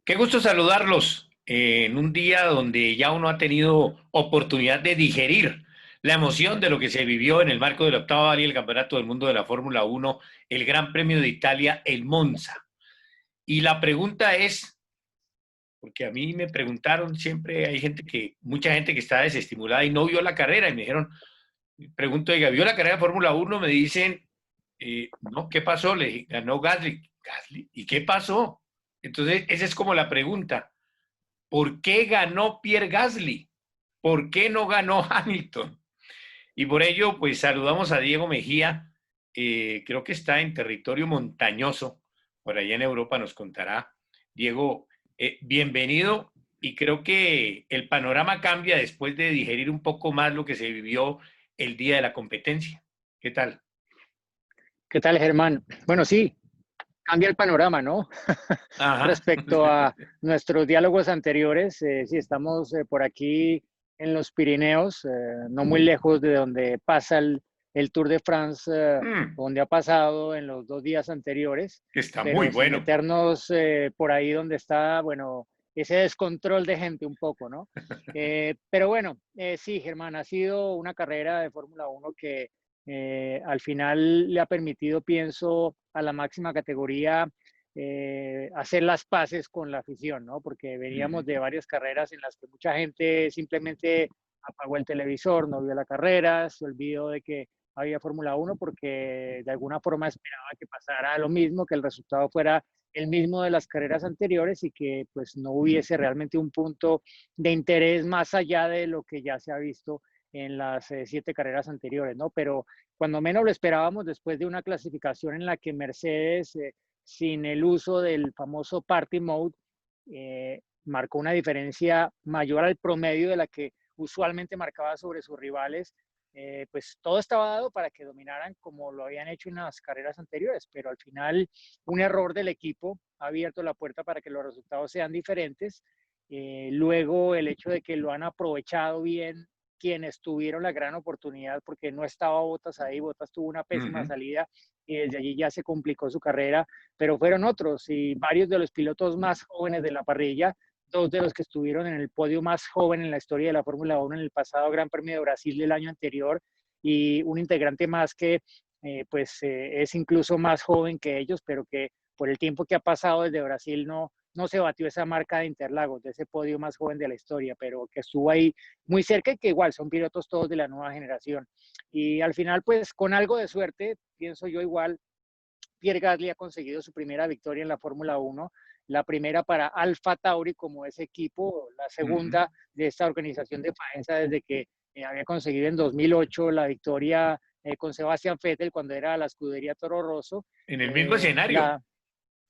Qué gusto saludarlos en un día donde ya uno ha tenido oportunidad de digerir la emoción de lo que se vivió en el marco de la octava Rally del Campeonato del Mundo de la Fórmula Uno, el Gran Premio de Italia, el Monza. Y la pregunta es, porque a mí me preguntaron siempre, hay mucha gente que está desestimulada y no vio la carrera, y me dijeron, pregunto, oiga, ¿vio la carrera de Fórmula Uno? Me dicen, no, ¿qué pasó? Le dije, ganó Gasly. ¿Gasly? ¿Y qué pasó? Entonces, esa es como la pregunta. ¿Por qué ganó Pierre Gasly? ¿Por qué no ganó Hamilton? Y por ello, pues saludamos a Diego Mejía, creo que está en territorio montañoso, por allá en Europa nos contará. Diego, bienvenido, y creo que el panorama cambia después de digerir un poco más lo que se vivió el día de la competencia. ¿Qué tal? ¿Qué tal, Germán? Bueno, sí, cambia el panorama, ¿no? Ajá. Respecto a nuestros diálogos anteriores, sí, estamos por aquí en los Pirineos, no muy lejos de donde pasa el Tour de France, donde ha pasado en los 2 días anteriores, Está muy pero sin bueno. meternos por ahí donde está, bueno, ese descontrol de gente un poco, ¿no? Pero bueno, sí, Germán, ha sido una carrera de Fórmula Uno que al final le ha permitido, pienso, a la máxima categoría hacer las paces con la afición, ¿no? Porque veníamos de varias carreras en las que mucha gente simplemente apagó el televisor, no vio la carrera, se olvidó de que había Fórmula Uno porque de alguna forma esperaba que pasara lo mismo, que el resultado fuera el mismo de las carreras anteriores y que pues no hubiese realmente un punto de interés más allá de lo que ya se ha visto en las 7 carreras anteriores, ¿no? Pero cuando menos lo esperábamos, después de una clasificación en la que Mercedes, sin el uso del famoso Party Mode, marcó una diferencia mayor al promedio de la que usualmente marcaba sobre sus rivales, pues todo estaba dado para que dominaran como lo habían hecho en las carreras anteriores, pero al final un error del equipo ha abierto la puerta para que los resultados sean diferentes. Luego el hecho de que lo han aprovechado bien quienes tuvieron la gran oportunidad, porque no estaba Bottas ahí, Bottas tuvo una pésima salida y desde allí ya se complicó su carrera, pero fueron otros y varios de los pilotos más jóvenes de la parrilla, dos de los que estuvieron en el podio más joven en la historia de la Fórmula 1 en el pasado Gran Premio de Brasil del año anterior, y un integrante más que es incluso más joven que ellos, pero que por el tiempo que ha pasado desde Brasil no se batió esa marca de Interlagos, de ese podio más joven de la historia, pero que estuvo ahí muy cerca y que igual son pilotos todos de la nueva generación. Y al final, pues con algo de suerte, pienso yo igual, Pierre Gasly ha conseguido su primera victoria en la Fórmula 1, la primera para Alfa Tauri como ese equipo, la segunda de esta organización de Faenza desde que había conseguido en 2008 la victoria con Sebastián Vettel cuando era la escudería Toro Rosso. En el mismo Eh, escenario. la,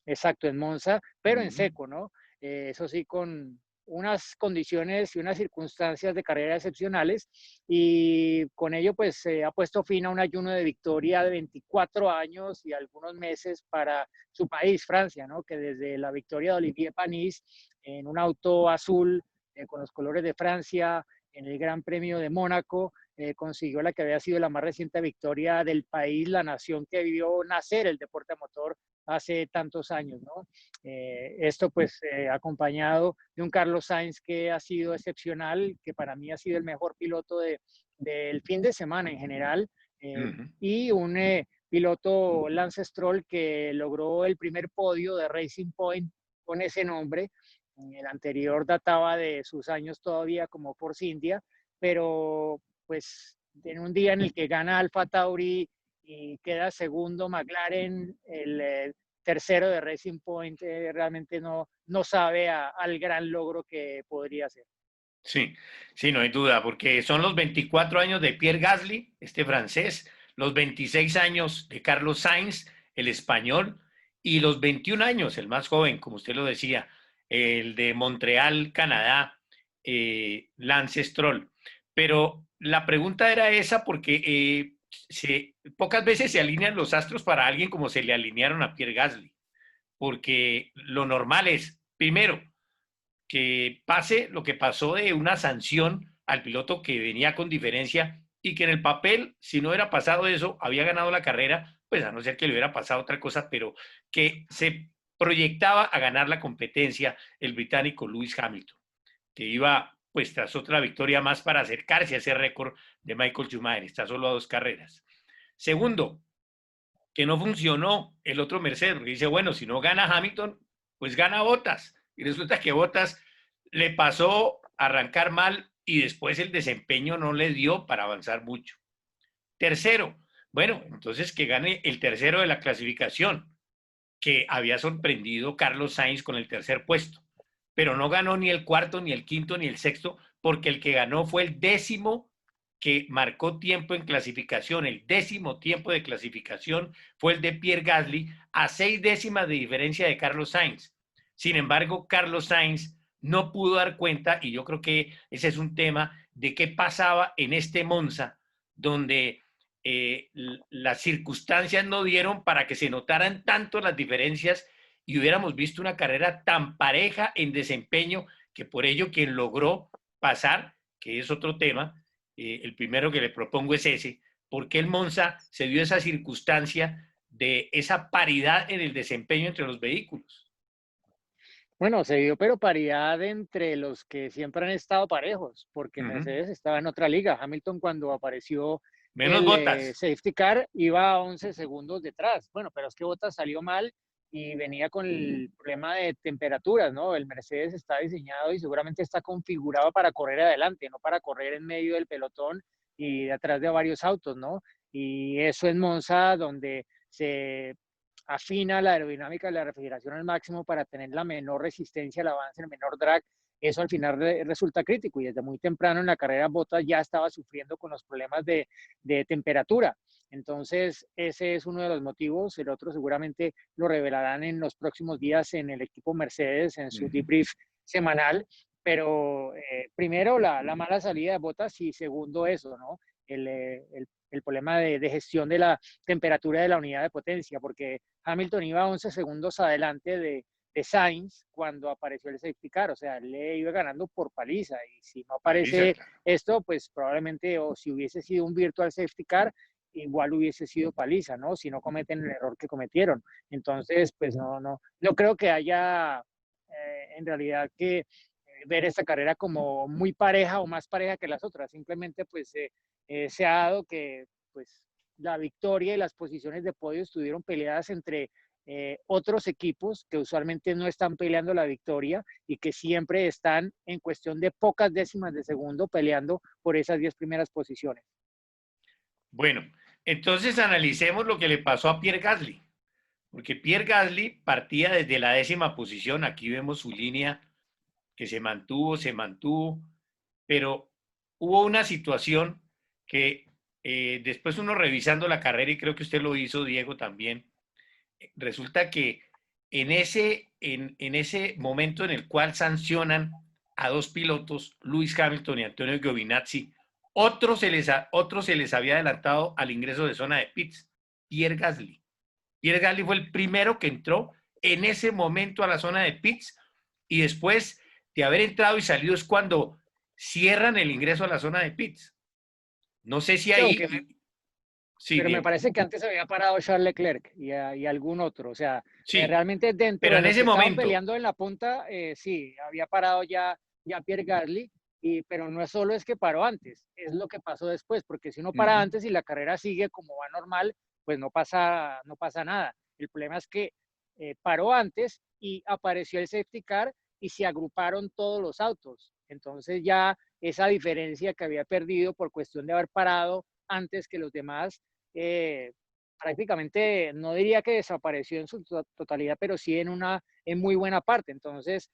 exacto, en Monza, pero en seco, ¿no? Eso sí, con unas condiciones y unas circunstancias de carrera excepcionales, y con ello pues se ha puesto fin a un ayuno de victoria de 24 años y algunos meses para su país, Francia, ¿no? Que desde la victoria de Olivier Panis en un auto azul con los colores de Francia en el Gran Premio de Mónaco, consiguió la que había sido la más reciente victoria del país, la nación que vio nacer el deporte a motor hace tantos años, ¿no? Esto pues acompañado de un Carlos Sainz que ha sido excepcional, que para mí ha sido el mejor piloto del fin de semana en general, y un piloto Lance Stroll que logró el primer podio de Racing Point con ese nombre. El anterior databa de sus años todavía como Force India, pero pues en un día en el que gana Alfa Tauri y queda segundo McLaren, el tercero de Racing Point, realmente no sabe al gran logro que podría ser. Sí, sí, no hay duda, porque son los 24 años de Pierre Gasly, este francés, los 26 años de Carlos Sainz, el español, y los 21 años, el más joven, como usted lo decía, el de Montreal, Canadá, Lance Stroll. Pero la pregunta era esa porque pocas veces se alinean los astros para alguien como se le alinearon a Pierre Gasly, porque lo normal es, primero, que pase lo que pasó de una sanción al piloto que venía con diferencia y que en el papel, si no hubiera pasado eso, había ganado la carrera, pues a no ser que le hubiera pasado otra cosa, pero que se proyectaba a ganar la competencia el británico Lewis Hamilton, que iba pues tras otra victoria más para acercarse a ese récord de Michael Schumacher, está solo a 2 carreras. Segundo, que no funcionó el otro Mercedes, porque dice, bueno, si no gana Hamilton, pues gana Bottas. Y resulta que Bottas le pasó a arrancar mal y después el desempeño no le dio para avanzar mucho. Tercero, bueno, entonces que gane el tercero de la clasificación, que había sorprendido Carlos Sainz con el tercer puesto, pero no ganó ni el cuarto, ni el quinto, ni el sexto, porque el que ganó fue el décimo que marcó tiempo en clasificación. El décimo tiempo de clasificación fue el de Pierre Gasly, a 6 décimas de diferencia de Carlos Sainz. Sin embargo, Carlos Sainz no pudo dar cuenta, y yo creo que ese es un tema de qué pasaba en este Monza, donde las circunstancias no dieron para que se notaran tanto las diferencias y hubiéramos visto una carrera tan pareja en desempeño, que por ello quien logró pasar, que es otro tema, el primero que le propongo es ese, ¿por qué el Monza se dio esa circunstancia de esa paridad en el desempeño entre los vehículos? Bueno, se dio pero paridad entre los que siempre han estado parejos, porque Uh -huh. Mercedes estaba en otra liga. Hamilton cuando apareció Menos el Botas. safety car iba a 11 segundos detrás. Bueno, pero es que Bottas salió mal y venía con el problema de temperaturas, ¿no? El Mercedes está diseñado y seguramente está configurado para correr adelante, no para correr en medio del pelotón y de atrás de varios autos, ¿no? Y eso en Monza, donde se afina la aerodinámica de la refrigeración al máximo para tener la menor resistencia al avance, el menor drag, eso al final resulta crítico y desde muy temprano en la carrera Bottas ya estaba sufriendo con los problemas de temperatura. Entonces, ese es uno de los motivos. El otro seguramente lo revelarán en los próximos días en el equipo Mercedes, en Uh su -huh. debrief semanal. Pero primero, la mala salida de Bottas y segundo, eso, ¿no? El problema de gestión de la temperatura de la unidad de potencia, porque Hamilton iba 11 segundos adelante de Sainz cuando apareció el safety car, o sea, le iba ganando por paliza y si no Paliza, aparece claro. esto, pues probablemente o si hubiese sido un virtual safety car, igual hubiese sido paliza, ¿no? Si no cometen el error que cometieron. Entonces, pues no creo que haya en realidad que ver esta carrera como muy pareja o más pareja que las otras. Simplemente pues se ha dado que pues la victoria y las posiciones de podio estuvieron peleadas entre otros equipos que usualmente no están peleando la victoria y que siempre están en cuestión de pocas décimas de segundo peleando por esas 10 primeras posiciones. Bueno, entonces analicemos lo que le pasó a Pierre Gasly, porque Pierre Gasly partía desde la 10ª posición, aquí vemos su línea que se mantuvo, pero hubo una situación que después uno revisando la carrera, y creo que usted lo hizo, Diego, también, resulta que en ese momento en el cual sancionan a 2 pilotos, Lewis Hamilton y Antonio Giovinazzi, otro se les había adelantado al ingreso de zona de pits, Pierre Gasly. Pierre Gasly fue el primero que entró en ese momento a la zona de pits y después de haber entrado y salido es cuando cierran el ingreso a la zona de pits. No sé si Sí, aunque ahí... Sí, pero me Diego. parece que antes había parado Charles Leclerc y algún otro. O sea, Sí, realmente pero dentro de en los ese que estaban momento... peleando en la punta, sí, había parado ya Pierre Gasly, pero no es solo es que paró antes, es lo que pasó después, porque si uno Uh para -huh. antes y la carrera sigue como va normal, pues no pasa nada. El problema es que paró antes y apareció el safety car y se agruparon todos los autos. Entonces ya esa diferencia que había perdido por cuestión de haber parado antes que los demás, eh, prácticamente no diría que desapareció en su totalidad, pero sí en muy buena parte. Entonces,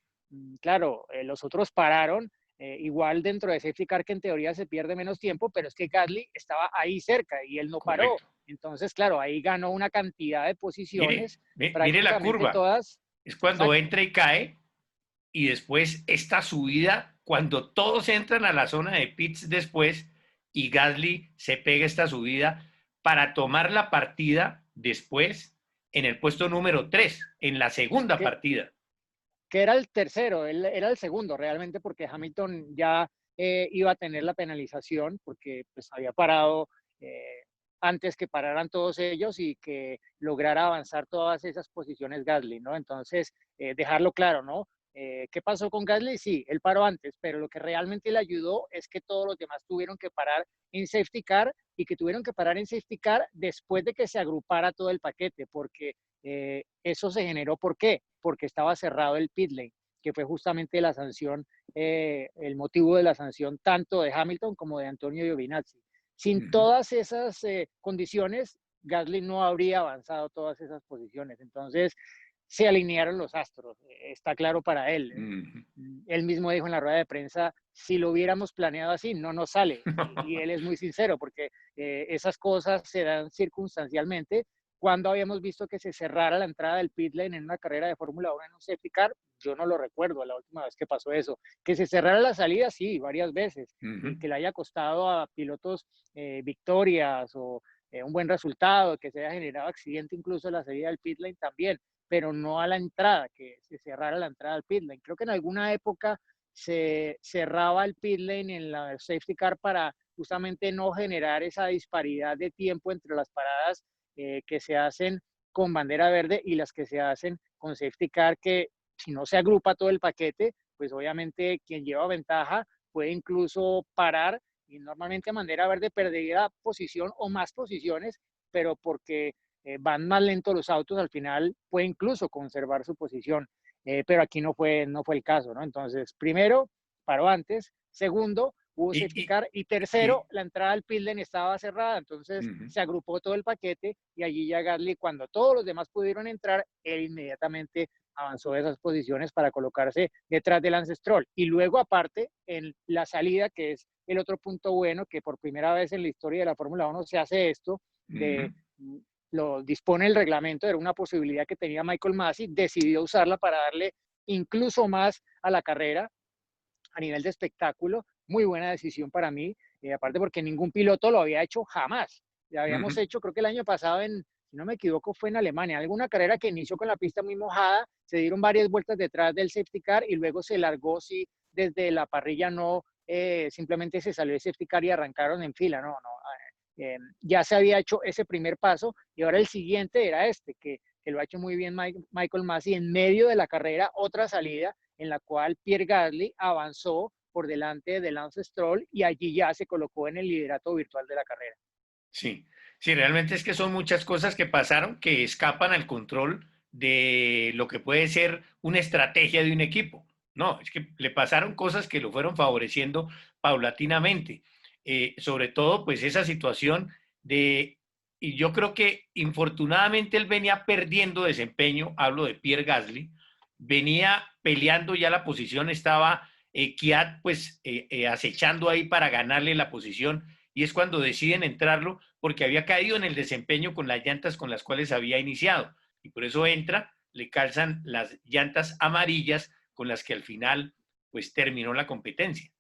claro, los otros pararon, igual dentro de safety car que en teoría se pierde menos tiempo, pero es que Gasly estaba ahí cerca y él no paró. Correcto. Entonces, claro, ahí ganó una cantidad de Mire, posiciones, mire la prácticamente curva. todas. Es cuando Exacto. entra y cae y después esta subida, cuando todos entran a la zona de pits después y Gasly se pega esta subida para tomar la partida después en el puesto número 3 en la segunda Que, partida. que era el tercero, él era el segundo realmente, porque Hamilton ya iba a tener la penalización, porque pues había parado antes que pararan todos ellos y que lograra avanzar todas esas posiciones Gasly, ¿no? Entonces, dejarlo claro, ¿no? ¿Qué pasó con Gasly? Sí, él paró antes, pero lo que realmente le ayudó es que todos los demás tuvieron que parar en safety car y que tuvieron que parar en safety car después de que se agrupara todo el paquete, porque eso se generó, ¿por qué? Porque estaba cerrado el pit lane, que fue justamente la sanción, el motivo de la sanción tanto de Hamilton como de Antonio Giovinazzi. Sin Ujú. todas esas condiciones, Gasly no habría avanzado todas esas posiciones. Entonces, se alinearon los astros, está claro para él. Ujú. Él mismo dijo en la rueda de prensa, si lo hubiéramos planeado así, no nos sale. Y él es muy sincero, porque esas cosas se dan circunstancialmente. Cuando habíamos visto que se cerrara la entrada del pit lane en una carrera de Fórmula 1 en un safety car, yo no lo recuerdo la última vez que pasó eso. Que se cerrara la salida, sí, varias veces, y Ujú. que le haya costado a pilotos victorias o un buen resultado, que se haya generado accidente incluso en la salida del pit lane también, pero no a la entrada, que se cerrara la entrada al pit lane. Creo que en alguna época se cerraba el pit lane en la safety car para justamente no generar esa disparidad de tiempo entre las paradas que se hacen con bandera verde y las que se hacen con safety car, que si no se agrupa todo el paquete, pues obviamente quien lleva ventaja puede incluso parar y normalmente bandera verde perdería posición o más posiciones, pero porque van más lentos los autos, al final puede incluso conservar su posición, pero aquí no fue el caso, ¿no? Entonces, primero, paró antes, segundo, hubo Y, safety y, car y tercero, y- la entrada al pit lane estaba cerrada, entonces Ujú. se agrupó todo el paquete y allí ya Gasly, cuando todos los demás pudieron entrar, él inmediatamente avanzó de esas posiciones para colocarse detrás del Lance Stroll. Y luego, aparte, en la salida, que es el otro punto bueno, que por primera vez en la historia de la Fórmula 1 se hace esto, de Ujú. lo dispone el reglamento, era una posibilidad que tenía Michael Masi, decidió usarla para darle incluso más a la carrera a nivel de espectáculo. Muy buena decisión para mí, aparte porque ningún piloto lo había hecho jamás. Ya habíamos Ujú. hecho, creo que el año pasado, si no me equivoco, fue en Alemania, alguna carrera que inició con la pista muy mojada, se dieron varias vueltas detrás del safety car y luego se largó, sí, desde la parrilla no, simplemente se salió el safety car y arrancaron en fila, no, no. Ya se había hecho ese primer paso y ahora el siguiente era este, que lo ha hecho muy bien Michael Masi en medio de la carrera, otra salida en la cual Pierre Gasly avanzó por delante de Lance Stroll y allí ya se colocó en el liderato virtual de la carrera. Sí, sí, realmente es que son muchas cosas que pasaron que escapan al control de lo que puede ser una estrategia de un equipo. No, es que le pasaron cosas que lo fueron favoreciendo paulatinamente. Sobre todo, pues esa situación de, y yo creo que infortunadamente él venía perdiendo desempeño, hablo de Pierre Gasly, venía peleando ya la posición, estaba Kiat pues acechando ahí para ganarle la posición y es cuando deciden entrarlo porque había caído en el desempeño con las llantas con las cuales había iniciado. Y por eso entra, le calzan las llantas amarillas con las que al final pues terminó la competencia.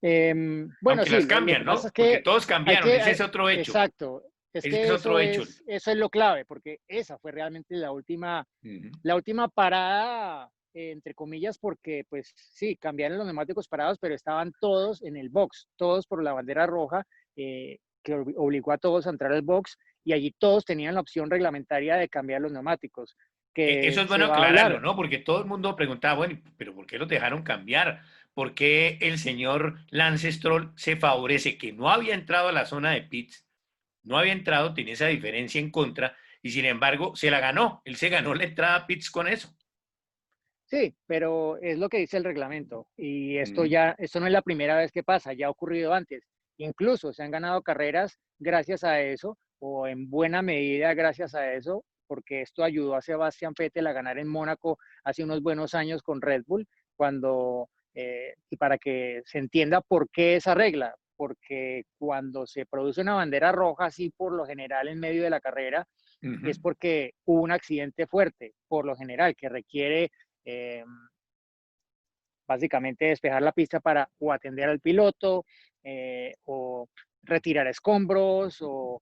Bueno, Aunque sí, las lo que cambian, pasa ¿no? es Porque que todos hay cambiaron, que, ese es otro hecho. exacto, es Ese es que otro hecho. eso es lo clave, porque esa fue realmente Uh -huh. la última parada, entre comillas, porque pues sí, cambiaron los neumáticos parados, pero estaban todos en el box, todos por la bandera roja, que obligó a todos a entrar al box y allí todos tenían la opción reglamentaria de cambiar los neumáticos, Eso que es se bueno va a aclararlo, hablar. ¿no? Porque todo el mundo preguntaba, bueno, pero ¿por qué los dejaron cambiar? ¿Por qué el señor Lance Stroll se favorece que no había entrado a la zona de pits? No había entrado, tenía esa diferencia en contra y sin embargo se la ganó. Él se ganó la entrada a pits con eso. Sí, pero es lo que dice el reglamento y Mm. esto no es la primera vez que pasa, ya ha ocurrido antes. Incluso se han ganado carreras gracias a eso o en buena medida gracias a eso, porque esto ayudó a Sebastián Vettel a ganar en Mónaco hace unos buenos años con Red Bull, y para que se entienda por qué esa regla, porque cuando se produce una bandera roja, así por lo general en medio de la carrera, Uh -huh. es porque hubo un accidente fuerte, por lo general, que requiere eh, básicamente despejar la pista para o atender al piloto o retirar escombros o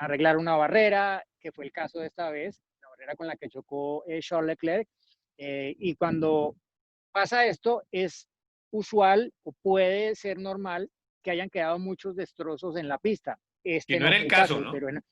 arreglar una barrera, que fue el caso de esta vez, la barrera con la que chocó Charles Leclerc. Y cuando pasa esto, es usual o puede ser normal que hayan quedado muchos destrozos en la pista. Que Este no no era fue el el caso, caso, ¿no?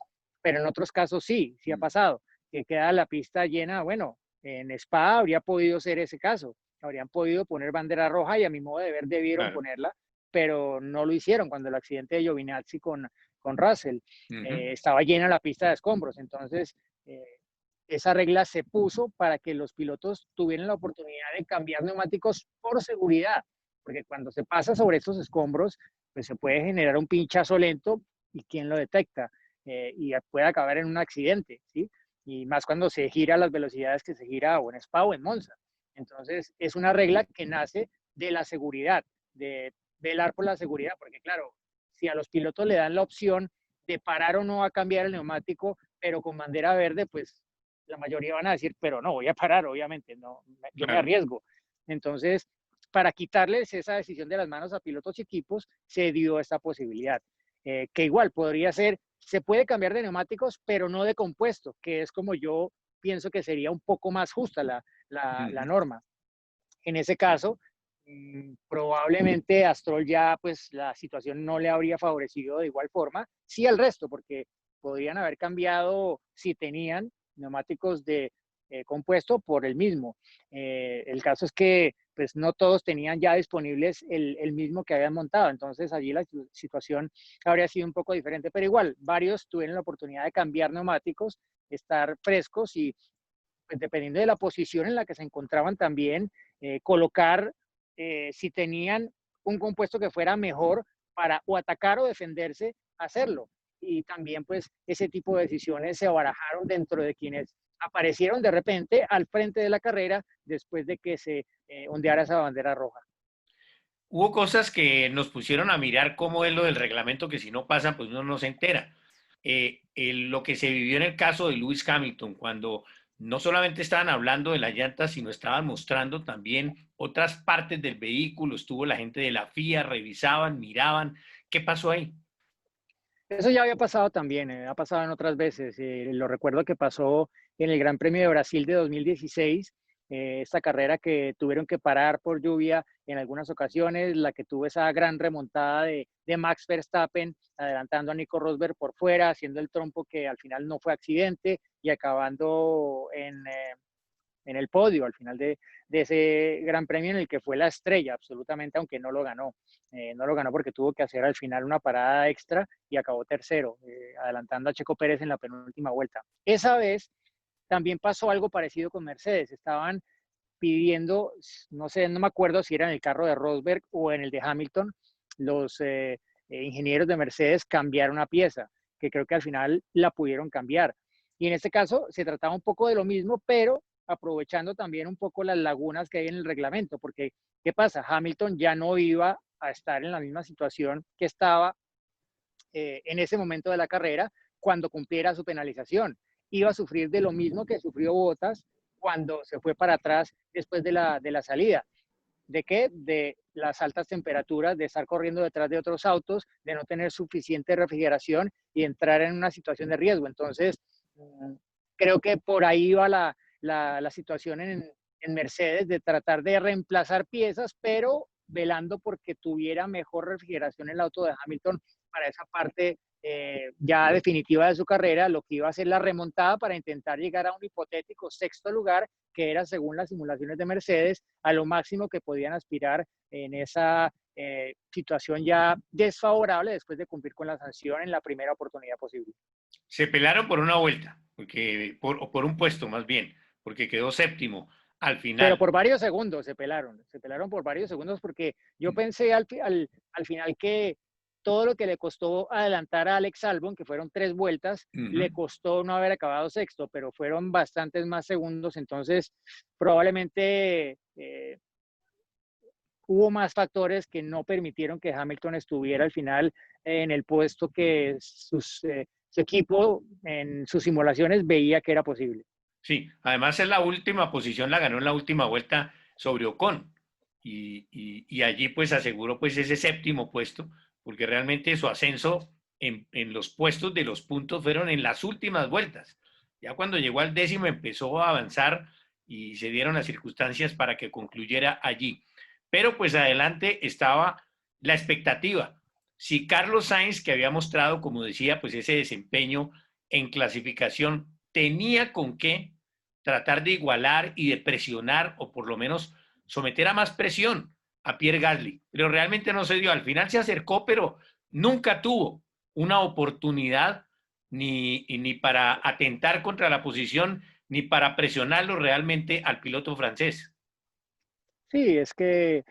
pero en otros casos sí ha pasado, que queda la pista llena. Bueno, en Spa habría podido ser ese caso, habrían podido poner bandera roja y a mi modo de ver debieron Claro. ponerla, pero no lo hicieron cuando el accidente de Giovinazzi con Russell. Ujú. Estaba llena la pista de escombros, entonces eh, esa regla se puso para que los pilotos tuvieran la oportunidad de cambiar neumáticos por seguridad, porque cuando se pasa sobre estos escombros, pues se puede generar un pinchazo lento y quién lo detecta, y puede acabar en un accidente, ¿sí? Y más cuando se gira a las velocidades que se gira o en Spa o en Monza. Entonces, es una regla que nace de la seguridad, de velar por la seguridad, porque claro, si a los pilotos le dan la opción de parar o no a cambiar el neumático, pero con bandera verde, pues la mayoría van a decir, pero no, voy a parar, obviamente, no, yo me Claro. arriesgo. Entonces, para quitarles esa decisión de las manos a pilotos y equipos, se dio esta posibilidad, que igual podría ser, se puede cambiar de neumáticos, pero no de compuesto, que es como yo pienso que sería un poco más justa la Ujú. norma. En ese caso, probablemente a Stroll ya pues la situación no le habría favorecido de igual forma, sí al resto, porque podrían haber cambiado si tenían neumáticos de compuesto por el mismo. El caso es que pues no todos tenían ya disponibles el mismo que habían montado, entonces allí la situación habría sido un poco diferente, pero igual varios tuvieron la oportunidad de cambiar neumáticos, estar frescos y pues dependiendo de la posición en la que se encontraban también, colocar si tenían un compuesto que fuera mejor para o atacar o defenderse, hacerlo. Y también pues ese tipo de decisiones se barajaron dentro de quienes aparecieron de repente al frente de la carrera después de que se ondeara esa bandera roja. Hubo cosas que nos pusieron a mirar cómo es lo del reglamento, que si no pasan, pues uno no se entera. Lo que se vivió en el caso de Lewis Hamilton, cuando no solamente estaban hablando de las llantas, sino estaban mostrando también otras partes del vehículo, estuvo la gente de la FIA, revisaban, miraban, ¿qué pasó ahí? Eso ya había pasado también, ha pasado en otras veces. Lo recuerdo que pasó en el Gran Premio de Brasil de 2016, esta carrera que tuvieron que parar por lluvia en algunas ocasiones, la que tuvo esa gran remontada de Max Verstappen, adelantando a Nico Rosberg por fuera, haciendo el trompo que al final no fue accidente y acabando en el podio al final de ese gran premio en el que fue la estrella, absolutamente, aunque no lo ganó. No lo ganó porque tuvo que hacer al final una parada extra y acabó tercero, adelantando a Checo Pérez en la penúltima vuelta. Esa vez también pasó algo parecido con Mercedes. Estaban pidiendo, no sé, no me acuerdo si era en el carro de Rosberg o en el de Hamilton, los ingenieros de Mercedes cambiar una pieza, que creo que al final la pudieron cambiar. Y en este caso se trataba un poco de lo mismo, pero aprovechando también un poco las lagunas que hay en el reglamento, porque ¿qué pasa? Hamilton ya no iba a estar en la misma situación que estaba en ese momento de la carrera cuando cumpliera su penalización. Iba a sufrir de lo mismo que sufrió Bottas cuando se fue para atrás después de la salida. ¿De qué? De las altas temperaturas, de estar corriendo detrás de otros autos, de no tener suficiente refrigeración y entrar en una situación de riesgo. Entonces, creo que por ahí va la situación en Mercedes de tratar de reemplazar piezas, pero velando porque tuviera mejor refrigeración el auto de Hamilton para esa parte ya definitiva de su carrera, lo que iba a ser la remontada para intentar llegar a un hipotético sexto lugar, que era, según las simulaciones de Mercedes, a lo máximo que podían aspirar en esa situación ya desfavorable después de cumplir con la sanción en la primera oportunidad posible. Se pelaron por una vuelta, o por un puesto más bien, porque quedó séptimo al Pero final. por varios segundos se pelaron por varios segundos porque yo pensé al final que todo lo que le costó adelantar a Alex Albon, que fueron 3 vueltas, Ujú. le costó no haber acabado sexto, pero fueron bastantes más segundos, entonces probablemente hubo más factores que no permitieron que Hamilton estuviera al final en el puesto que su equipo en sus simulaciones veía que era posible. Sí, además es la última posición, la ganó en la última vuelta sobre Ocon y allí pues aseguró pues ese séptimo puesto, porque realmente su ascenso en los puestos de los puntos fueron en las últimas vueltas. Ya cuando llegó al décimo empezó a avanzar y se dieron las circunstancias para que concluyera allí. Pero pues adelante estaba la expectativa. si Carlos Sainz, que había mostrado, como decía, pues ese desempeño en clasificación, tenía con qué tratar de igualar y de presionar, o por lo menos someter a más presión a Pierre Gasly, pero realmente no se dio. Al final se acercó, pero nunca tuvo una oportunidad ni para atentar contra la posición, ni para presionarlo realmente al piloto francés. Sí, es que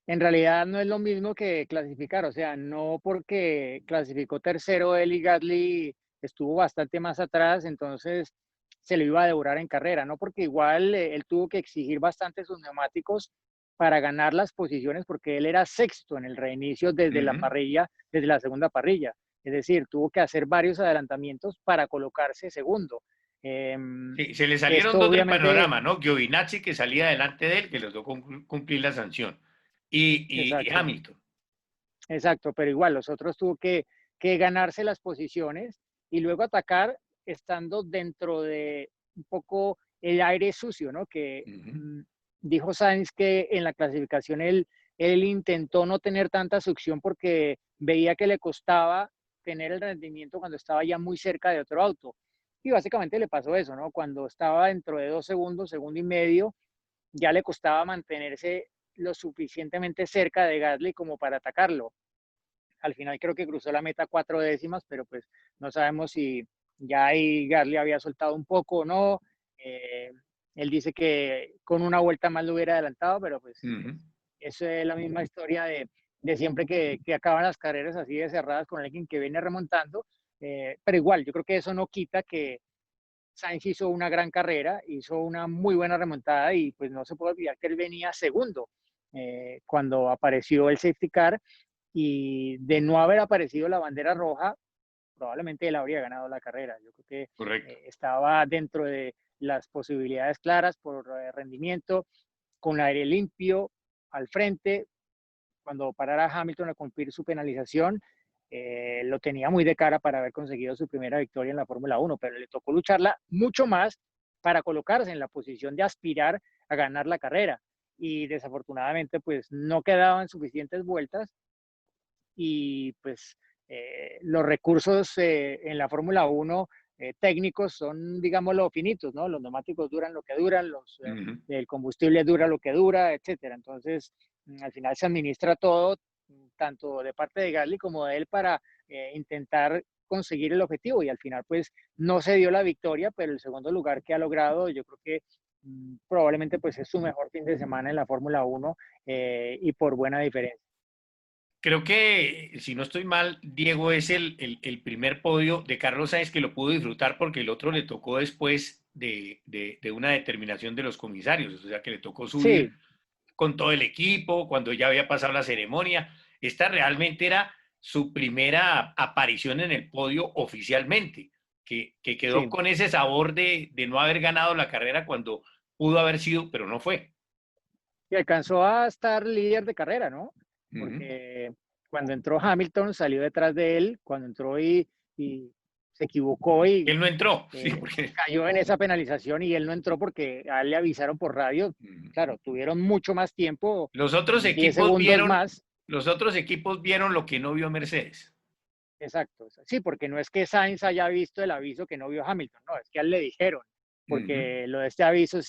en realidad no es lo mismo que clasificar, o sea, no porque clasificó tercero él y Gasly estuvo bastante más atrás, entonces se lo iba a devorar en carrera, no porque igual él tuvo que exigir bastante sus neumáticos para ganar las posiciones porque él era sexto en el reinicio desde la parrilla, desde la segunda parrilla, es decir, tuvo que hacer varios adelantamientos para colocarse segundo. Sí, se le salieron Esto dos del obviamente, panorama, ¿no? Giovinazzi, que salía delante de él, que le tocó cumplir la sanción, y exacto. Hamilton. Exacto, pero igual los otros tuvo que ganarse las posiciones y luego atacar estando dentro de un poco el aire sucio, ¿no? Que dijo Sainz que en la clasificación él intentó no tener tanta succión porque veía que le costaba tener el rendimiento cuando estaba ya muy cerca de otro auto. Y básicamente le pasó eso, ¿no? Cuando estaba dentro de 2 segundos, segundo y medio, ya le costaba mantenerse lo suficientemente cerca de Gasly como para atacarlo. Al final creo que cruzó la meta 4 décimas, pero pues no sabemos si ya ahí Gasly había soltado un poco o no. Eh, Él dice que con una vuelta más lo hubiera adelantado, pero pues eso es la misma historia de siempre que acaban las carreras así de cerradas con alguien que viene remontando. Pero igual, yo creo que eso no quita que Sainz hizo una gran carrera, hizo una muy buena remontada y pues no se puede olvidar que él venía segundo cuando apareció el safety car y de no haber aparecido la bandera roja, probablemente él habría ganado la carrera. Yo creo que Correcto. estaba dentro de las posibilidades claras por rendimiento, con aire limpio al frente. Cuando parara Hamilton a cumplir su penalización, lo tenía muy de cara para haber conseguido su primera victoria en la Fórmula 1, pero le tocó lucharla mucho más para colocarse en la posición de aspirar a ganar la carrera. Y desafortunadamente, pues no quedaban suficientes vueltas y pues los recursos en la Fórmula 1 técnicos son, digámoslo, finitos, ¿no? Los neumáticos duran lo que duran, el combustible dura lo que dura, etcétera. Entonces, al final se administra todo, tanto de parte de Gasly como de él, para intentar conseguir el objetivo y al final pues no se dio la victoria, pero el segundo lugar que ha logrado yo creo que probablemente pues es su mejor fin de semana en la Fórmula 1 y por buena diferencia. Creo que, si no estoy mal, Diego es el primer podio de Carlos Sainz que lo pudo disfrutar porque el otro le tocó después de una determinación de los comisarios, o sea que le tocó subir Sí, con todo el equipo, cuando ya había pasado la ceremonia. Esta realmente era su primera aparición en el podio oficialmente, que quedó sí, con ese sabor de no haber ganado la carrera cuando pudo haber sido, pero no fue. y alcanzó a estar líder de carrera, ¿no? Uh-huh. Porque cuando entró Hamilton salió detrás de él, cuando entró y se equivocó y Él no entró, sí, porque cayó en esa penalización y él no entró porque a él le avisaron por radio. Claro, tuvieron mucho más tiempo, los otros 10 equipos segundos vieron, más. los otros equipos vieron lo que no vio Mercedes. Exacto. Sí, porque no es que Sainz haya visto el aviso que no vio Hamilton, no, es que a él le dijeron, Uh-huh. porque lo de este aviso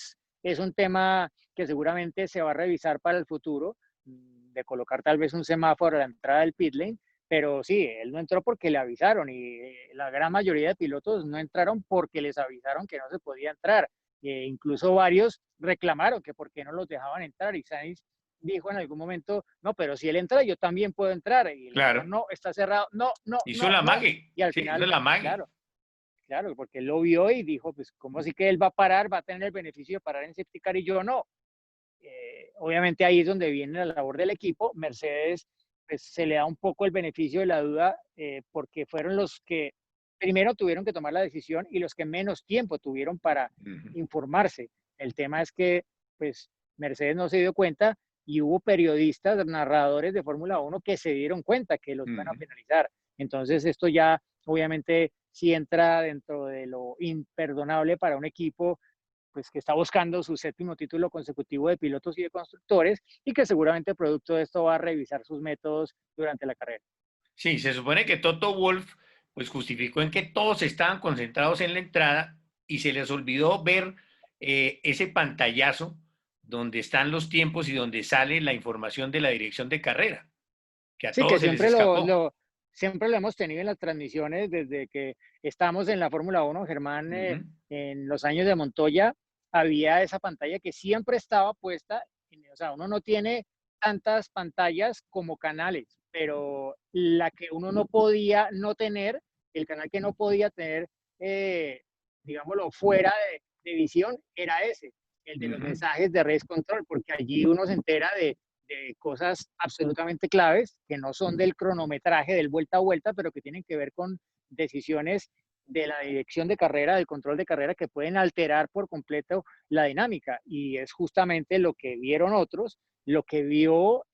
es un tema que seguramente se va a revisar para el futuro, de colocar tal vez un semáforo a la entrada del pit lane, pero sí, él no entró porque le avisaron y la gran mayoría de pilotos no entraron porque les avisaron que no se podía entrar. Incluso varios reclamaron que por qué no los dejaban entrar y Sainz dijo en algún momento, no, pero si él entra, yo también puedo entrar. Y le dijeron, Claro, no, está cerrado, no, no, hizo no, la no. mague, Y al sí, hizo final, la mague. claro, claro, porque él lo vio y dijo, pues, ¿cómo así que él va a parar, va a tener el beneficio de parar en safety car y yo no? Obviamente ahí es donde viene la labor del equipo. Mercedes, pues, se le da un poco el beneficio de la duda porque fueron los que primero tuvieron que tomar la decisión y los que menos tiempo tuvieron para Uh-huh. informarse. El tema es que, pues, Mercedes no se dio cuenta y hubo periodistas, narradores de Fórmula 1 que se dieron cuenta que los iban a Uh-huh. penalizar. Entonces, esto ya obviamente sí entra dentro de lo imperdonable para un equipo pues, que está buscando su séptimo título consecutivo de pilotos y de constructores y que seguramente producto de esto va a revisar sus métodos durante la carrera. Sí, se supone que Toto Wolff pues justificó en que todos estaban concentrados en la entrada y se les olvidó ver ese pantallazo donde están los tiempos y donde sale la información de la dirección de carrera, que a Sí, que todos se les escapó. siempre lo hemos tenido en las transmisiones desde que estamos en la Fórmula Uno, Germán, Ujú, en los años de Montoya, había esa pantalla que siempre estaba puesta, o sea, uno no tiene tantas pantallas como canales, pero la que uno no podía no tener, el canal que no podía tener, eh, digámoslo, fuera de visión, era ese, el de los ujú. mensajes de race control, porque allí uno se entera de cosas absolutamente claves que no son del cronometraje, del vuelta a vuelta, pero que tienen que ver con decisiones de la dirección de carrera, del control de carrera, que pueden alterar por completo la dinámica. Y es justamente lo que vieron otros, lo que vio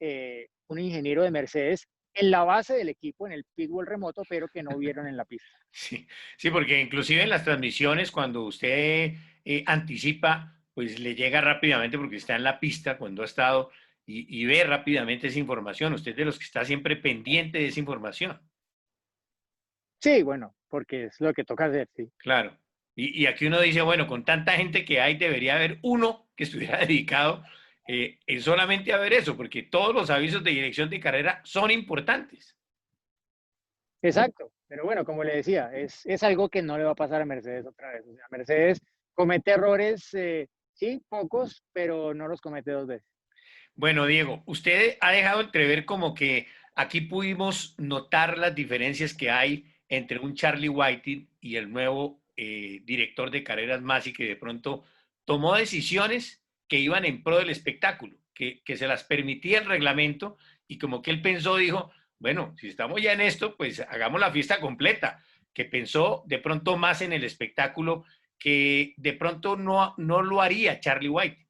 un ingeniero de Mercedes en la base del equipo, en el pitbull remoto, pero que no vieron en la pista. Sí, sí, porque inclusive en las transmisiones, cuando usted anticipa, pues le llega rápidamente porque está en la pista cuando ha estado y ve rápidamente esa información. Usted es de los que está siempre pendiente de esa información. Sí, bueno, porque es lo que toca hacer, sí. Claro. Y aquí uno dice, bueno, con tanta gente que hay, debería haber uno que estuviera dedicado en solamente a ver eso, porque todos los avisos de dirección de carrera son importantes. Exacto, pero bueno, como le decía, es algo que no le va a pasar a Mercedes otra vez. O sea, Mercedes comete errores, sí, pocos, pero no los comete dos veces. Bueno, Diego, usted ha dejado entrever como que aquí pudimos notar las diferencias que hay entre un Charlie Whiting y el nuevo director de carreras Masi, que de pronto tomó decisiones que iban en pro del espectáculo, que se las permitía el reglamento y como que él pensó, dijo, bueno, si estamos ya en esto, pues hagamos la fiesta completa, que pensó de pronto más en el espectáculo que de pronto no lo haría Charlie Whiting.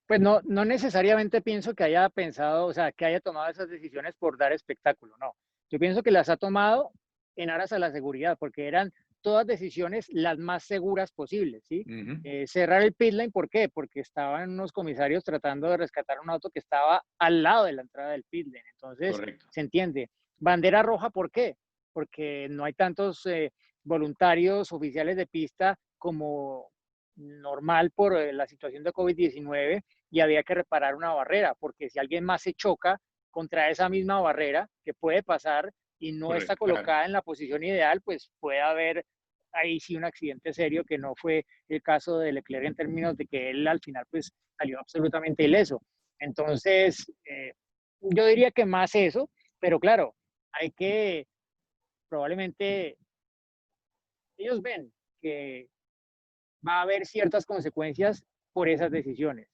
Pues no, no necesariamente pienso que haya pensado, o sea, que haya tomado esas decisiones por dar espectáculo, no. Yo pienso que las ha tomado en aras a la seguridad, porque eran todas decisiones las más seguras posibles, ¿sí? Ujú, Cerrar el pit lane, ¿por qué? Porque estaban unos comisarios tratando de rescatar un auto que estaba al lado de la entrada del pit lane. Entonces, correcto. se entiende. Bandera roja, ¿por qué? Porque no hay tantos voluntarios oficiales de pista como normal por la situación de COVID-19 y había que reparar una barrera, porque si alguien más se choca contra esa misma barrera, que puede pasar y no está Correcto, claro. colocada en la posición ideal, pues puede haber ahí sí un accidente serio, que no fue el caso de Leclerc en términos de que él al final pues salió absolutamente ileso. Entonces, yo diría que más eso, pero claro, hay que probablemente, ellos ven que va a haber ciertas consecuencias por esas decisiones.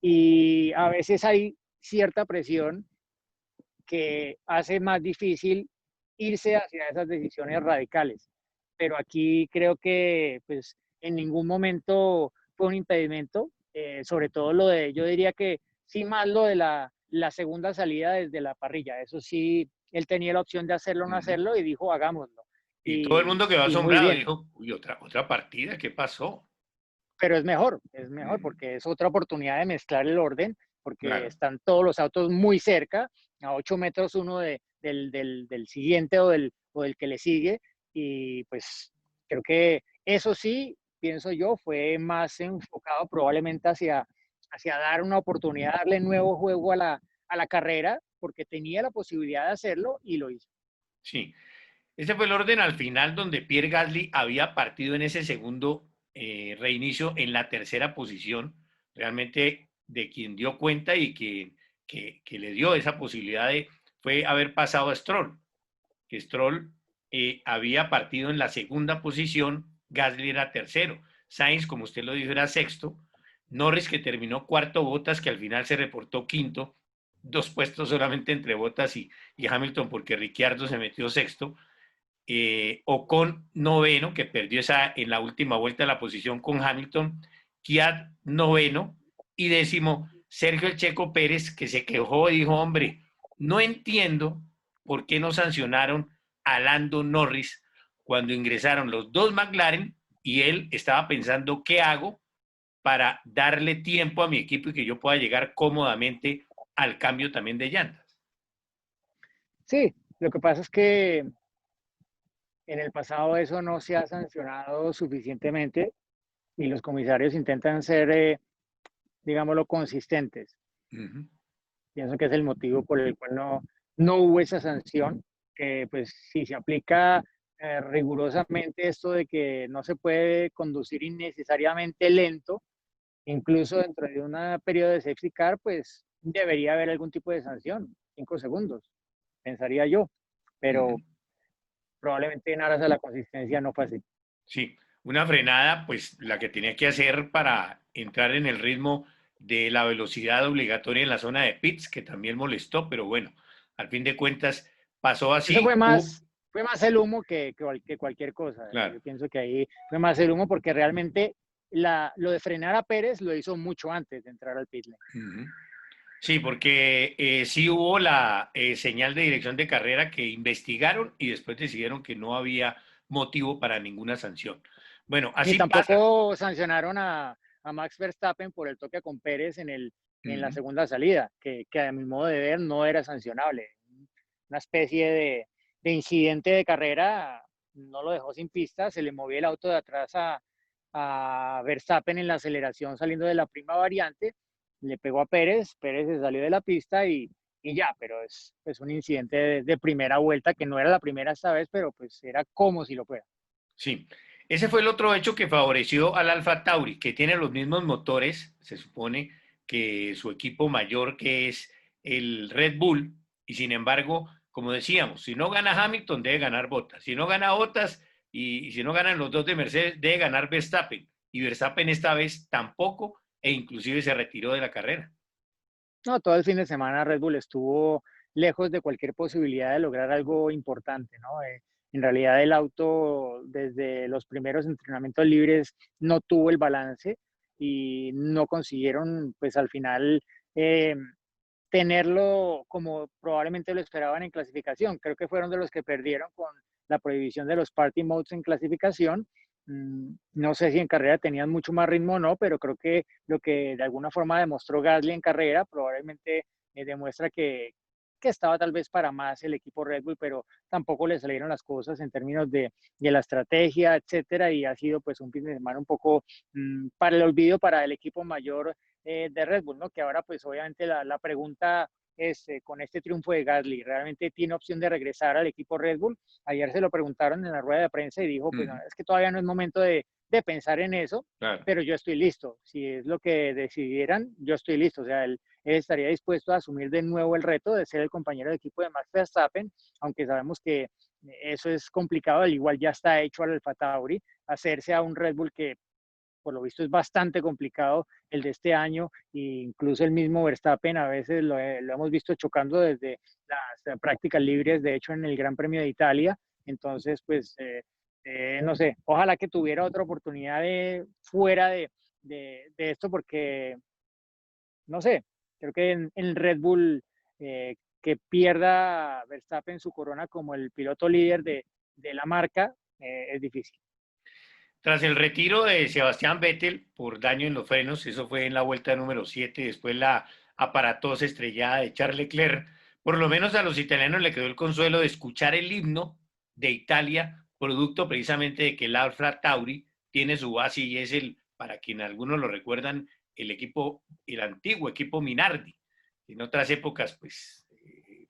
Y a veces hay cierta presión que hace más difícil irse hacia esas decisiones radicales. Pero aquí creo que pues en ningún momento fue un impedimento, sobre todo lo de, yo diría que sí más lo de la segunda salida desde la parrilla. Eso sí, él tenía la opción de hacerlo o no Ujú. hacerlo y dijo, hagámoslo. Y todo el mundo quedó Y muy asombrado, bien. dijo, uy, otra partida, ¿qué pasó? Pero es mejor Ujú, porque es otra oportunidad de mezclar el orden, porque claro, están todos los autos muy cerca, a 8 metros uno del siguiente o del que le sigue, y pues creo que eso sí, pienso yo, fue más enfocado probablemente hacia dar una oportunidad, darle nuevo juego a la carrera, porque tenía la posibilidad de hacerlo y lo hizo. sí. Ese fue el orden al final donde Pierre Gasly había partido en ese segundo reinicio en la tercera posición, realmente de quien dio cuenta y que le dio esa posibilidad de, fue haber pasado a Stroll, que Stroll había partido en la segunda posición, Gasly era tercero, Sainz, como usted lo dijo, era sexto, Norris que terminó cuarto, Bottas que al final se reportó quinto, dos puestos solamente entre Bottas y Hamilton porque Ricciardo se metió sexto, Ocon noveno, que perdió esa en la última vuelta de la posición con Hamilton, Kiat noveno y décimo Sergio El Checo Pérez, que se quejó y dijo, hombre, no entiendo por qué no sancionaron a Lando Norris cuando ingresaron los dos McLaren y él estaba pensando, ¿qué hago para darle tiempo a mi equipo y que yo pueda llegar cómodamente al cambio también de llantas? Sí, Lo que pasa es que en el pasado eso no se ha sancionado suficientemente y los comisarios intentan ser, digámoslo, consistentes. Ujú. Pienso que es el motivo por el cual no hubo esa sanción, que pues si se aplica rigurosamente esto de que no se puede conducir innecesariamente lento, incluso dentro de un periodo de safety car, pues debería haber algún tipo de sanción, 5 segundos, pensaría yo, pero Ujú. probablemente en aras a la consistencia no fue así. Sí, una frenada, pues la que tenía que hacer para entrar en el ritmo de la velocidad obligatoria en la zona de pits, que también molestó, pero bueno, al fin de cuentas pasó Eso así. fue más el humo que cualquier cosa. Claro. Yo pienso que ahí fue más el humo porque realmente lo de frenar a Pérez lo hizo mucho antes de entrar al pit lane. Ujú. Sí, porque sí hubo la señal de dirección de carrera que investigaron y después decidieron que no había motivo para ninguna sanción. Bueno, Ni así pasa. tampoco sancionaron a Max Verstappen por el toque con Pérez en la Ujú. segunda salida, que a mi modo de ver no era sancionable. Una especie de incidente de carrera, no lo dejó sin pista, se le movió el auto de atrás a Verstappen en la aceleración saliendo de la prima variante, le pegó a Pérez, Pérez se salió de la pista y ya, pero es pues, un incidente de primera vuelta que no era la primera esta vez, pero pues era como si lo fuera. Sí, ese fue el otro hecho que favoreció al Alfa Tauri, que tiene los mismos motores, se supone que su equipo mayor, que es el Red Bull, y sin embargo, como decíamos, si no gana Hamilton, debe ganar Bottas, si no gana Bottas y si no ganan los dos de Mercedes, debe ganar Verstappen, y Verstappen esta vez tampoco, e inclusive se retiró de la carrera. No, todo el fin de semana Red Bull estuvo lejos de cualquier posibilidad de lograr algo importante, ¿no? En realidad el auto desde los primeros entrenamientos libres no tuvo el balance y no consiguieron, pues al final, eh, tenerlo como probablemente lo esperaban en clasificación. Creo que fueron de los que perdieron con la prohibición de los party modes en clasificación. No sé si en carrera tenían mucho más ritmo o no, pero creo que lo que de alguna forma demostró Gasly en carrera probablemente demuestra que estaba tal vez para más el equipo Red Bull, pero tampoco le salieron las cosas en términos de la estrategia, etcétera, y ha sido pues un fin de semana un poco para el olvido para el equipo mayor de Red Bull, ¿no? Que ahora pues obviamente la pregunta es, con este triunfo de Gasly, ¿realmente tiene opción de regresar al equipo Red Bull? Ayer se lo preguntaron en la rueda de prensa y dijo, pues no, Ujú. es que todavía no es momento de pensar en eso, Claro. pero yo estoy listo. Si es lo que decidieran, yo estoy listo. O sea, él estaría dispuesto a asumir de nuevo el reto de ser el compañero de equipo de Max Verstappen, aunque sabemos que eso es complicado, al igual ya está hecho al Alfa Tauri, hacerse a un Red Bull que por lo visto es bastante complicado el de este año, e incluso el mismo Verstappen a veces lo hemos visto chocando desde las prácticas libres, de hecho en el Gran Premio de Italia, entonces pues no sé, ojalá que tuviera otra oportunidad fuera de esto porque, no sé, creo que en Red Bull que pierda Verstappen su corona como el piloto líder de la marca es difícil. Tras el retiro de Sebastián Vettel por daño en los frenos, eso fue en la vuelta número 7, después la aparatosa estrellada de Charles Leclerc, por lo menos a los italianos le quedó el consuelo de escuchar el himno de Italia, producto precisamente de que el Alfa Tauri tiene su base y es para quien algunos lo recuerdan, el antiguo equipo Minardi. En otras épocas, pues,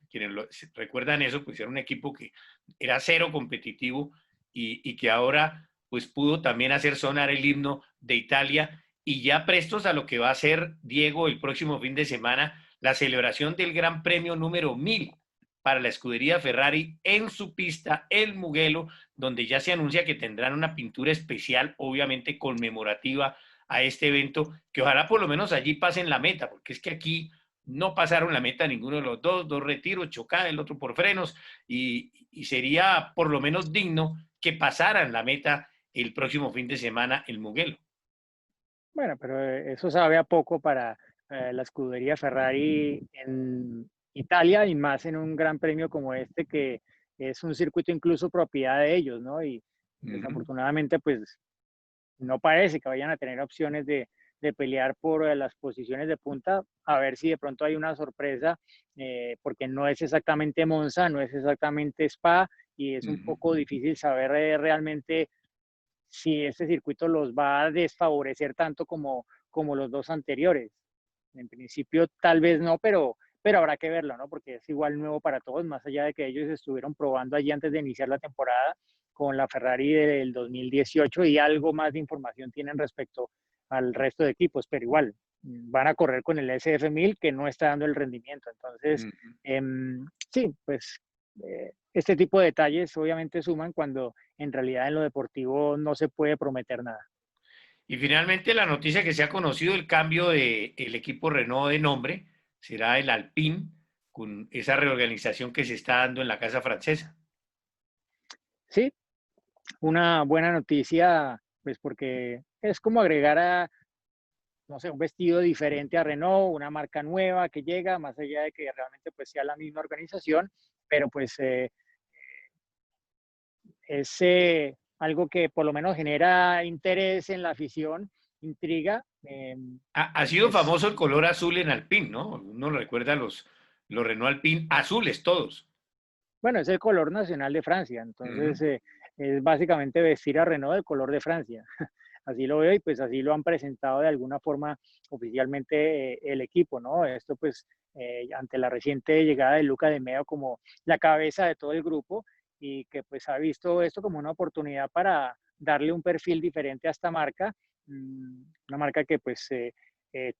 quienes recuerdan eso, pues era un equipo que era cero competitivo y que ahora pues pudo también hacer sonar el himno de Italia y ya prestos a lo que va a ser Diego el próximo fin de semana, la celebración del Gran Premio número 1000 para la escudería Ferrari en su pista, el Mugello, donde ya se anuncia que tendrán una pintura especial, obviamente conmemorativa a este evento, que ojalá por lo menos allí pasen la meta, porque es que aquí no pasaron la meta ninguno de los dos retiros, chocada, el otro por frenos, y sería por lo menos digno que pasaran la meta el próximo fin de semana el Mugello. Bueno, pero eso sabe a poco para la escudería Ferrari en Italia y más en un gran premio como este que es un circuito incluso propiedad de ellos, ¿no? Y Uh -huh. desafortunadamente pues no parece que vayan a tener opciones de pelear por las posiciones de punta, a ver si de pronto hay una sorpresa, porque no es exactamente Monza, no es exactamente Spa, y es un Ujú. poco difícil saber realmente si este circuito los va a desfavorecer tanto como los dos anteriores. En principio, tal vez no, pero habrá que verlo, ¿no? Porque es igual nuevo para todos, más allá de que ellos estuvieron probando allí antes de iniciar la temporada con la Ferrari del 2018 y algo más de información tienen respecto al resto de equipos, pero igual van a correr con el SF1000 que no está dando el rendimiento. Entonces, Ujú. sí, pues este tipo de detalles obviamente suman cuando en realidad en lo deportivo no se puede prometer nada. Y finalmente la noticia que se ha conocido, el cambio del equipo Renault de nombre, será el Alpine, con esa reorganización que se está dando en la casa francesa. Sí, una buena noticia, pues porque es como agregar a, no sé, un vestido diferente a Renault, una marca nueva que llega, más allá de que realmente pues sea la misma organización, pero pues es algo que por lo menos genera interés en la afición, intriga. Ha sido Es, famoso el color azul en Alpine, ¿no? Uno recuerda los Renault Alpine azules todos. bueno, es el color nacional de Francia, Ujú. entonces es básicamente vestir a Renault del color de Francia. Así lo veo y pues así lo han presentado de alguna forma oficialmente el equipo, ¿no? Esto pues ante la reciente llegada de Luca de Meo como la cabeza de todo el grupo y que pues ha visto esto como una oportunidad para darle un perfil diferente a esta marca, una marca que pues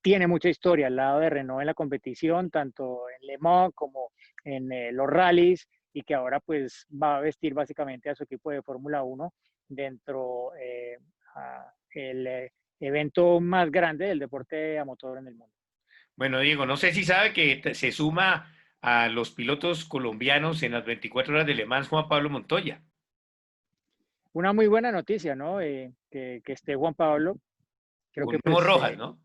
tiene mucha historia al lado de Renault en la competición, tanto en Le Mans como en los rallies y que ahora pues va a vestir básicamente a su equipo de Fórmula Uno dentro el evento más grande del deporte a motor en el mundo. Bueno, Diego, no sé si sabe que se suma a los pilotos colombianos en las 24 horas de Le Mans Juan Pablo Montoya, Una muy buena noticia, ¿no? Que esté Juan Pablo. Creo con que Memo pues Rojas, ¿no?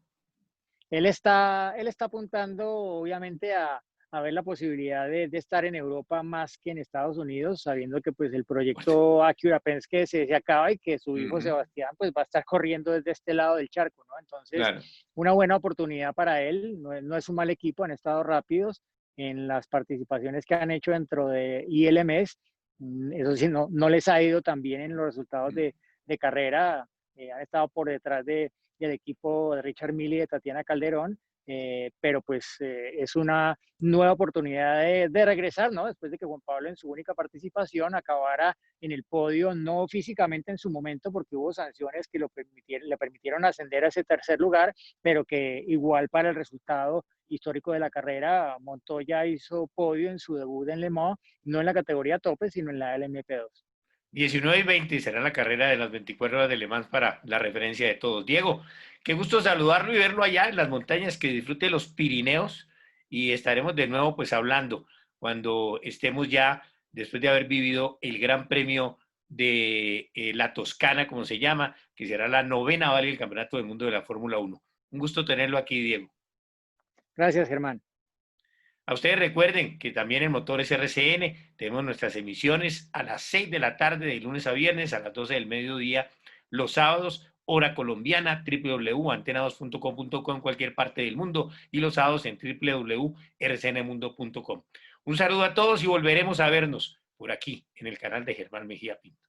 él está apuntando obviamente a ver la posibilidad de estar en Europa más que en Estados Unidos, sabiendo que pues el proyecto Acura Penske se acaba y que su hijo Ujú. Sebastián pues va a estar corriendo desde este lado del charco, ¿no? Entonces, Claro. una buena oportunidad para él, no es un mal equipo, han estado rápidos en las participaciones que han hecho dentro de ILMS, eso sí, no les ha ido tan bien en los resultados de carrera, han estado por detrás del equipo de Richard Mille y de Tatiana Calderón, pero pues es una nueva oportunidad de regresar, ¿no? Después de que Juan Pablo en su única participación acabara en el podio, no físicamente en su momento, porque hubo sanciones que le permitieron ascender a ese tercer lugar, pero que igual para el resultado histórico de la carrera, Montoya hizo podio en su debut en Le Mans, no en la categoría tope, sino en la LMP2. 19 y 20 será la carrera de las 24 horas de Le Mans para la referencia de todos. Diego, qué gusto saludarlo y verlo allá en las montañas, que disfrute los Pirineos y estaremos de nuevo pues hablando cuando estemos ya después de haber vivido el Gran Premio de la Toscana, como se llama, que será la novena vale del Campeonato del Mundo de la Fórmula Uno. Un gusto tenerlo aquí, Diego. Gracias, Germán. A ustedes recuerden que también en Motores RCN tenemos nuestras emisiones a las 6 de la tarde de lunes a viernes, a las 12 del mediodía los sábados, hora colombiana, www.antena2.com.co en cualquier parte del mundo y los sábados en www.rcnmundo.com. Un saludo a todos y volveremos a vernos por aquí en el canal de Germán Mejía Pinto.